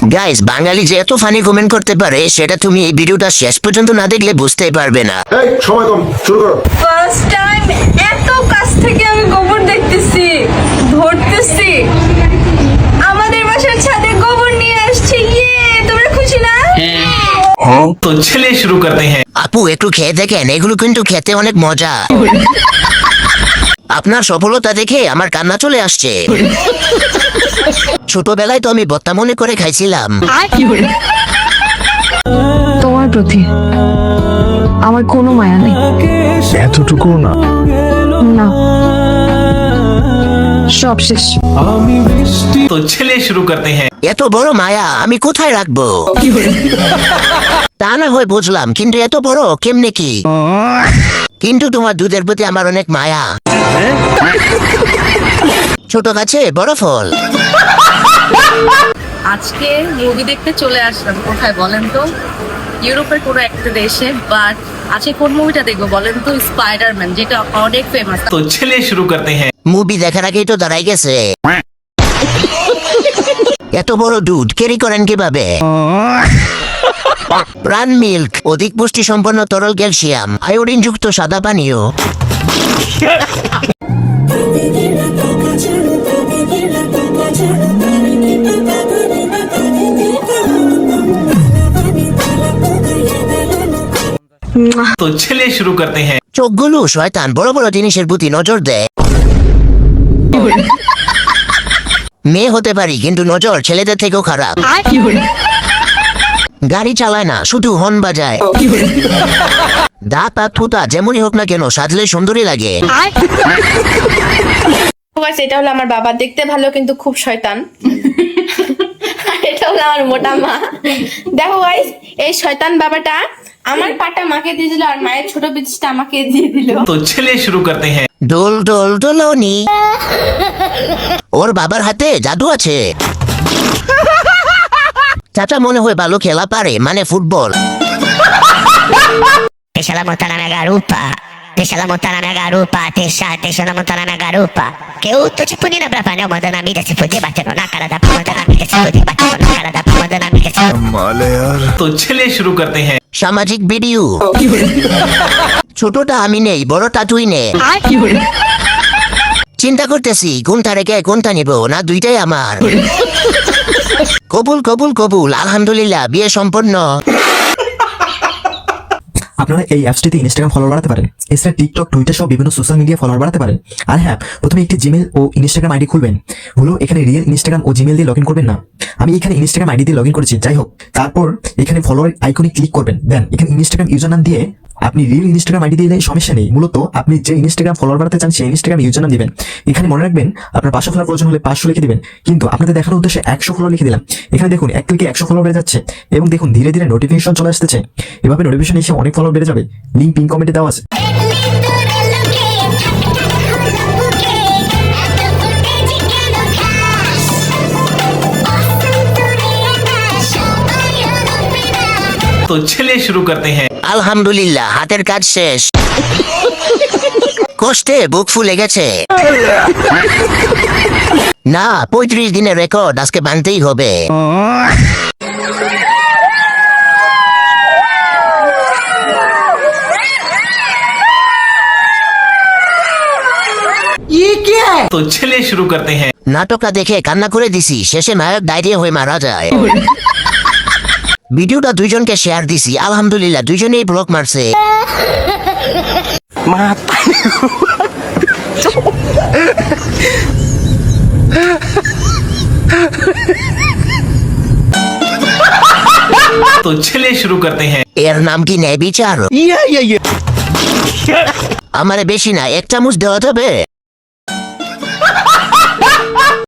Guys, বাঙালি যে এত funny comment করতে পারে সেটা তুমি এই ভিডিওটা শেষ পর্যন্ত না দেখলে বুঝতেই পারবে না। এই সময় কম, শুরু করো। ফার্স্ট টাইম এত কাছ থেকে আমি গোবর দেখতেছি, ধরতেছি। আমাদের বাসার ছাদে গোবর নিয়ে আসছে। ইয়ে, তোমরা খুশি না? तो चलिए शुरू करते हैं। আপু একটু খেয়ে দেখেন, এগুলো কিন্তু খেতে অনেক মজা। আপনার সফলতা দেখে আমার কান্না চলে আসছে। ছোটবেলায় তো আমি বত্তা মনে করে খাইছিলাম। তোমার প্রতি আমার কোনো মায়া নেই। এতটুকু না। না, সব শেষ। तो चलिए शुरू करते हैं। এত বড় মায়া আমি কোথায় রাখবো? তা না হয় বুঝলাম, কিন্তু এত বড় কেমনে কি? কিন্তু তোমার দুধের প্রতি আমার অনেক মায়া। ছোট গাছে বড় ফল। আজকে মুভি দেখতে চলে আসলাম। কোথায় বলেন তো? ইউরোপের কোনো একটা দেশে। বাট আজকে কোন মুভিটা দেখবো বলেন তো? স্পাইডারম্যান, যেটা অনেক ফেমাস। तो चलिए शुरू करते हैं। মুভি দেখার আগেই তো দাঁড়াই গেছে। এত বড় দুধ ক্যারি করেন কিভাবে? প্রাণ মিল্ক, অধিক পুষ্টি সম্পন্ন তরল ক্যালসিয়াম, আয়োডিন যুক্ত সাদা পানীয়। तो चलिए शुरू करते हैं। চোখগুলো শয়তান, বড় বড় জিনিসের প্রতি নজর দেয়। মেয়ে হতে পারি কিন্তু নজর ছেলেদের থেকেও খারাপ। গাড়ি চালায় না, শুধু হর্ন বাজায়। দাঁত আর থুতা যেমনই হোক না কেন, সাজলে সুন্দরী লাগে। এটা হলো আমার বাবা, দেখতে ভালো কিন্তু খুব শয়তান। আর এটা হলো আমার মোটা মা। দেখো গাইস, এই শয়তান বাবাটা আমার পাটা মাকে দিয়ে দিল আর মায়ের ছোট পিচটা আমাকে দিয়ে দিল। तो चलिए शुरू करते हैं। ডোল ডোল ডোলনি। ওর বাবার হাতে জাদু আছে। চাচা মনে হয় ভালো খেলা পারে, মানে football. Deixa ela montar na minha garupa. Deixa ela montar na minha garupa. Deixa ela montar na minha garupa. Que eu tô te punindo pra panel, mandando a mídia se fuder, batendo na cara da p***, mandando a mídia se fuder, batendo na cara da p***, mandando a mídia se fuder. तो चलिए शुरू करते हैं। সামাজিক video. ছোটটা আমি নেই, বড়টা তুই নে। চিন্তা করতেছি কোনটা রেখে কোনটা নিব, না দুইটাই আমার। কবুল কবুল কবুল, আলহামদুলিল্লাহ বিয়ে সম্পন্ন। আপনারা এই অ্যাপসটিতে ইনস্টাগ্রাম ফলোয়ার বাড়াতে পারেন, এছাড়া টিকটক, টুইটার সহ বিভিন্ন সোশ্যাল মিডিয়া ফলোয়ার বাড়াতে পারেন। আর হ্যাঁ, প্রথমে একটি জিমেল ও ইনস্টাগ্রাম আইডি খুলবেন। হলো এখানে রিয়েল ইনস্টাগ্রাম ও জিমেল দিয়ে লগ ইন করবেন না। আমি এখানে ইনস্টাগ্রাম আইডি দিয়ে লগ ইন করেছি, যাই হোক। তারপর এখানে ফলোয়ার আইকনে ক্লিক করবেন। দেন এখানে ইনস্টাগ্রাম ইউজার নাম দিয়ে আপনি রিয়েল ইনস্টাগ্রাম আইডি দিলে সমস্যা নেই। মূলত আপনি যে ইনস্টাগ্রাম ফলোয়ার বাড়াতে চান সেই ইনস্টাগ্রাম ইউজার নাম দিবেন। এখানে মনে রাখবেন আপনার 500 ফলোয়ার প্রয়োজন হলে 500 লিখে দিবেন, কিন্তু আপনাদের দেখানোর উদ্দেশ্যে 100 ফলোয়ার লিখে দিলাম। এখানে দেখুন এক ক্লিকে 100 ফলোয়ার বেড়ে যাচ্ছে এবং দেখুন ধীরে ধীরে নোটিফিকেশন চলে আসতেছে। এভাবে নোটিফিকেশন এসে অনেক ফলোয়ার বেড়ে যাবে। লিংক পিন কমেন্টে দেওয়া আছে। तो चलिए शुरू करते हैं। আলহামদুলিল্লাহ হাতের কাজ শেষ। কষ্টে বুক ফুলে গেছে। না, 35 দিনের রেকর্ড আজকে ভাঙতেই হবে। तो चलिए शुरू करते हैं। নাটকটা দেখে কান্না করে দিছি, শেষে নায়ক ডায়রিয়া হয়ে মারা যায়। ভিডিওটা দুইজনকে শেয়ার দিছি, আলহামদুলিল্লাহ দুইজনেই ব্লক মারছে। तो चलिए शुरू करते हैं। এর নাম কি ন্যায় বিচার? আমারে বেশি না, 1 চামচ দেওয়া যাবে?